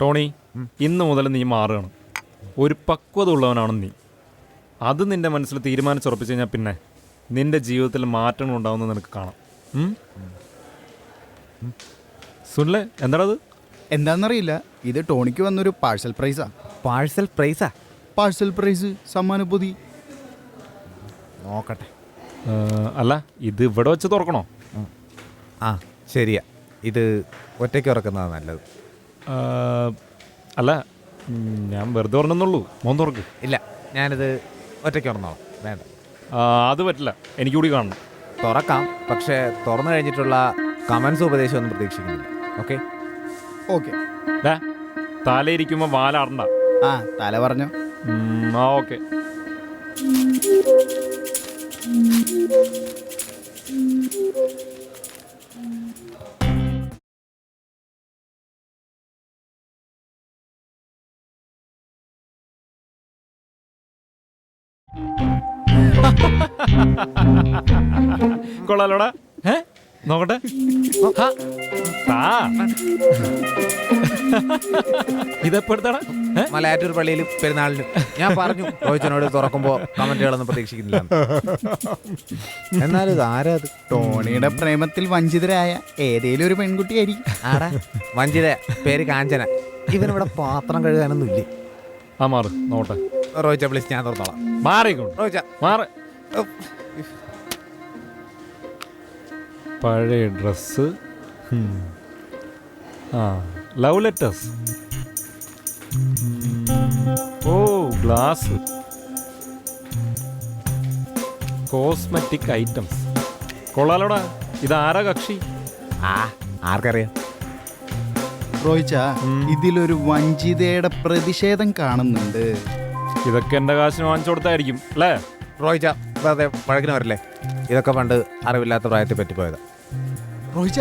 Tony, ഇന്ന് മുതൽ നീ മാറുകയാണ്. ഒരു പക്വത ഉള്ളവനാണ് നീ. അത് നിന്റെ മനസ്സിൽ തീരുമാനിച്ചുറപ്പിച്ച് കഴിഞ്ഞാൽ പിന്നെ നിന്റെ ജീവിതത്തിൽ മാറ്റങ്ങൾ ഉണ്ടാവുന്നത് നിനക്ക് കാണാം. സുനിലെ, എന്താണത്? എന്താണെന്നറിയില്ല, ഇത് ടോണിക്ക് വന്നൊരു പാഴ്സൽ പ്രൈസാ. പാഴ്സൽ പ്രൈസാ? പാഴ്സൽ പ്രൈസ്, സമ്മാനപ്പൊതി. നോക്കട്ടെ. അല്ല, ഇത് ഇവിടെ വെച്ച് തുറക്കണോ? ആ ശരിയാ, ഇത് ഒറ്റയ്ക്ക് തുറക്കുന്നതാണ് നല്ലത്. അല്ല, ഞാൻ വെറുതെ പറഞ്ഞെന്നുള്ളൂ. മോൻ തുറക്ക്. ഇല്ല, ഞാനിത് ഒറ്റയ്ക്ക് തുറന്നോളാം. വേണ്ട, അത് പറ്റില്ല, എനിക്ക് കൂടി കാണണം. തുറക്കാം, പക്ഷേ തുറന്നു കഴിഞ്ഞിട്ടുള്ള കമൻസ് ഉപദേശം ഒന്നും പ്രതീക്ഷിക്കുന്നില്ല. Okay okay. തലയിരിക്കുമ്പോൾ വാലാടണ്ട. ആ, തല പറഞ്ഞോ. ആ, ഓക്കെ. കൊള്ളാലോടാ. നോക്കട്ടെ. ഇതെപ്പെടുത്താടാ. മലയാറ്റൂർ പള്ളിയിലും പെരുന്നാളിലും ഞാൻ പറഞ്ഞു റോഹിച്ചനോട് തുറക്കുമ്പോൾ കമന്റുകളൊന്നും പ്രതീക്ഷിക്കുന്നില്ല. എന്നാലും ഇത് ആരാ? ടോണിയുടെ പ്രേമത്തിൽ വഞ്ചിതരായ ഏതേലും ഒരു പെൺകുട്ടിയായിരിക്കും. ആടാ, വഞ്ചിത, പേര് കാഞ്ചന. ഇവനിവിടെ പാത്രം കഴുകാനൊന്നും ഇല്ലേ? ആ, മാറ് നോട്ടെ. റോഹിച്ച പ്ലീസ്, ഞാൻ തുറന്നോളാം. മാറിക്കൊണ്ട് റോഹിച്ച മാറ്. പഴയ ഡ്രസ്സ്. ആ, ലവ് ലെറ്റേഴ്സ്. ഓ, ഗ്ലാസ്. Cosmetic items. കൊള്ളാലോടാ. ഇതാരാ കക്ഷി? ആർക്കറിയാം? റോയിച്ച, ഇതിലൊരു വഞ്ചിതയുടെ പ്രതിഷേധം കാണുന്നുണ്ട്. ഇതൊക്കെ എന്റെ കാശിന് വാങ്ങിച്ചു കൊടുത്തായിരിക്കും അല്ലേ? റോഹിച്ച വെറുതെ വഴക്കിന് വരില്ലേ? ഇതൊക്കെ പണ്ട് അറിവില്ലാത്ത പ്രായത്തെ പറ്റിപ്പോയത്. റോയിച്ച,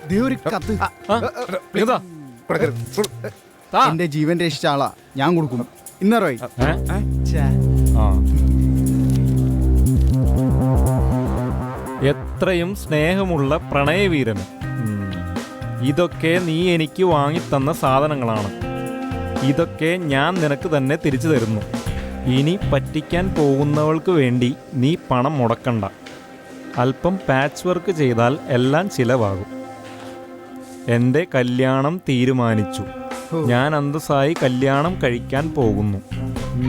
ദേ ഒരു കത്ത്. എന്റെ ജീവൻ രക്ഷിച്ച ആളാ, ഞാൻ കൊടുക്കും. ഇന്ന റോയ്. എത്രയും സ്നേഹമുള്ള പ്രണയവീരന്, ഇതൊക്കെ നീ എനിക്ക് വാങ്ങിത്തന്ന സാധനങ്ങളാണ്. ഇതൊക്കെ ഞാൻ നിനക്ക് തന്നെ തിരിച്ചു തരുന്നു. ഇനി പറ്റിക്കാൻ പോകുന്നവൾക്ക് വേണ്ടി നീ പണം മുടക്കണ്ട. അല്പം പാച്ച് വർക്ക് ചെയ്താൽ എല്ലാം ചിലവാകും. എൻ്റെ കല്യാണം തീരുമാനിച്ചു. ഞാൻ അന്തസ്സായി കല്യാണം കഴിക്കാൻ പോകുന്നു.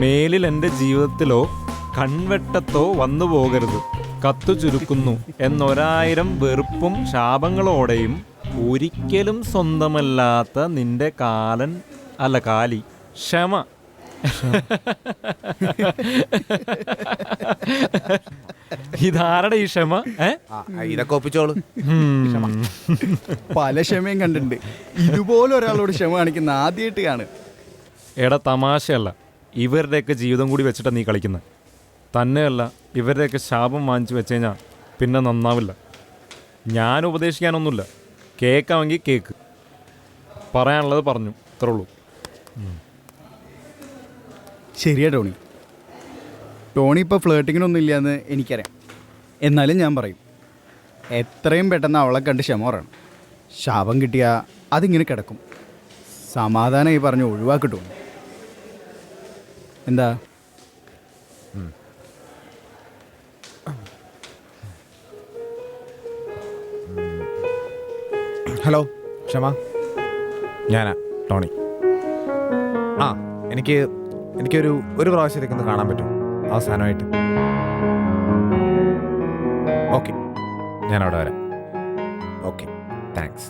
മേലിൽ എൻ്റെ ജീവിതത്തിലോ കൺവെട്ടത്തോ വന്നു പോകരുത്. കത്തു ചുരുക്കുന്നു എന്നൊരായിരം വെറുപ്പും ശാപങ്ങളോടെയും ഒരിക്കലും സ്വന്തമല്ലാത്ത നിന്റെ കാലി ക്ഷമ. ഇതാരുടെ ഈ ക്ഷമ? ഇതൊക്കെ ഒപ്പിച്ചോളൂ. പല ക്ഷമയും കണ്ടിട്ടുണ്ട്, ഇതുപോലെ ഒരാളോട് ക്ഷമ കാണിക്കുന്ന ആദ്യമായിട്ട് കാണുക. എടാ, തമാശയല്ല. ഇവരുടെയൊക്കെ ജീവിതം കൂടി വെച്ചിട്ടാണ് നീ കളിക്കുന്നത്. തന്നെയല്ല, ഇവരുടെയൊക്കെ ശാപം വാങ്ങിച്ചു വെച്ച് കഴിഞ്ഞാൽ പിന്നെ നന്നാവില്ല. ഞാൻ ഉപദേശിക്കാനൊന്നുമില്ല. കേൾക്കാമെങ്കിൽ കേക്ക്. പറയാനുള്ളത് പറഞ്ഞു, ഇത്രേ ഉള്ളൂ. ശരിയാ ടോണി. ടോണി ഇപ്പോൾ ഫ്ലേട്ടിങ്ങിനൊന്നും ഇല്ലയെന്ന് എനിക്കറിയാം. എന്നാലും ഞാൻ പറയും, എത്രയും പെട്ടെന്ന് അവളെ കണ്ട് ക്ഷമ പറയണം. ശാപം കിട്ടിയാൽ അതിങ്ങനെ കിടക്കും. സമാധാനം ഈ പറഞ്ഞ് ഒഴിവാക്കിട്ടു. എന്താ? ഹലോ ക്ഷമ, ഞാനാ ടോണി. എനിക്കൊരു പ്രാവശ്യത്തേക്ക് ഒന്ന് കാണാൻ പറ്റും അവസാനമായിട്ട്? ഓക്കെ, ഞാൻ അവിടെ വരാം. Okay, thanks.